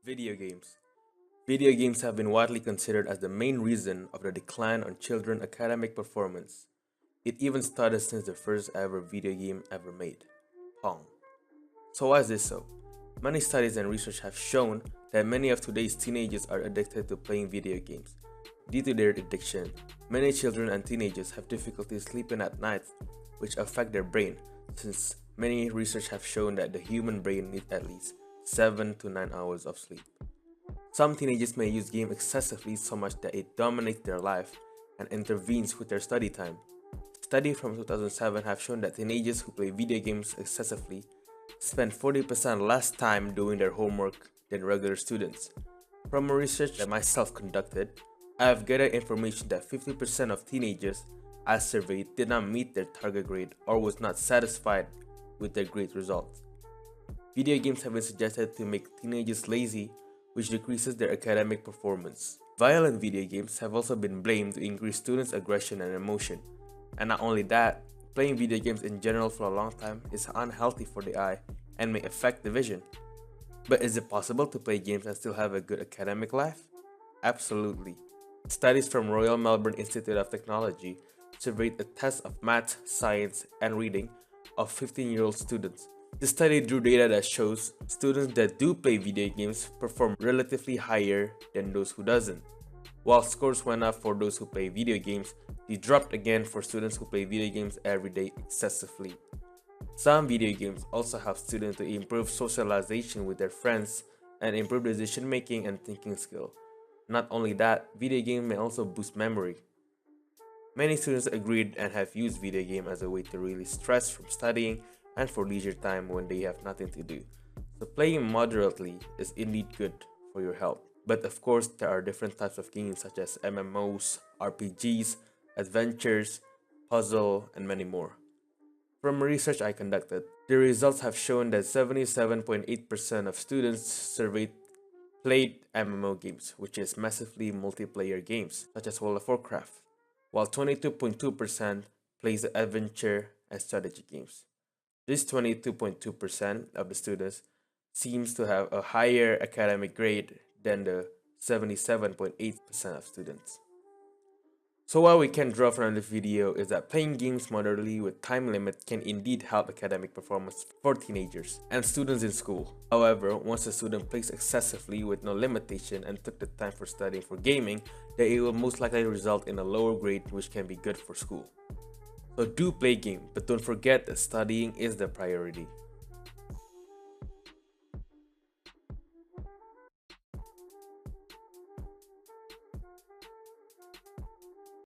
Video games. Video games have been widely considered as the main reason of the decline on children's academic performance. It even started since the first ever video game ever made, Pong. So why is this so? Many studies and research have shown that many of today's teenagers are addicted to playing video games. Due to their addiction, many children and teenagers have difficulty sleeping at night, which affect their brain, since many research have shown that the human brain needs at least 7 to 9 hours of sleep. Some teenagers may use games excessively so much that it dominates their life and intervenes with their study time. Studies from 2007 have shown that teenagers who play video games excessively spend 40% less time doing their homework than regular students. From a research that myself conducted, I have gathered information that 50% of teenagers I surveyed did not meet their target grade or was not satisfied with their grade results. Video games have been suggested to make teenagers lazy, which decreases their academic performance. Violent video games have also been blamed to increase students' aggression and emotion. And not only that, playing video games in general for a long time is unhealthy for the eye and may affect the vision. But is it possible to play games and still have a good academic life? Absolutely. Studies from Royal Melbourne Institute of Technology surveyed a test of math, science, and reading of 15-year-old students. The study drew data that shows students that do play video games perform relatively higher than those who doesn't. While scores went up for those who play video games, they dropped again for students who play video games every day excessively. Some video games also help students to improve socialization with their friends and improve decision making and thinking skill. Not only that, video games may also boost memory. Many students agreed and have used video game as a way to release stress from studying and for leisure time when they have nothing to do. So playing moderately is indeed good for your health. But of course, there are different types of games such as MMOs, RPGs, adventures, puzzle, and many more. From research I conducted, the results have shown that 77.8% of students surveyed played MMO games, which is massively multiplayer games such as World of Warcraft, while 22.2% plays the adventure and strategy games. This 22.2% of the students seems to have a higher academic grade than the 77.8% of students. So what we can draw from this video is that playing games moderately with time limit can indeed help academic performance for teenagers and students in school. However, once a student plays excessively with no limitation and took the time for studying for gaming, then it will most likely result in a lower grade, which can be good for school. So do play game, but don't forget that studying is the priority.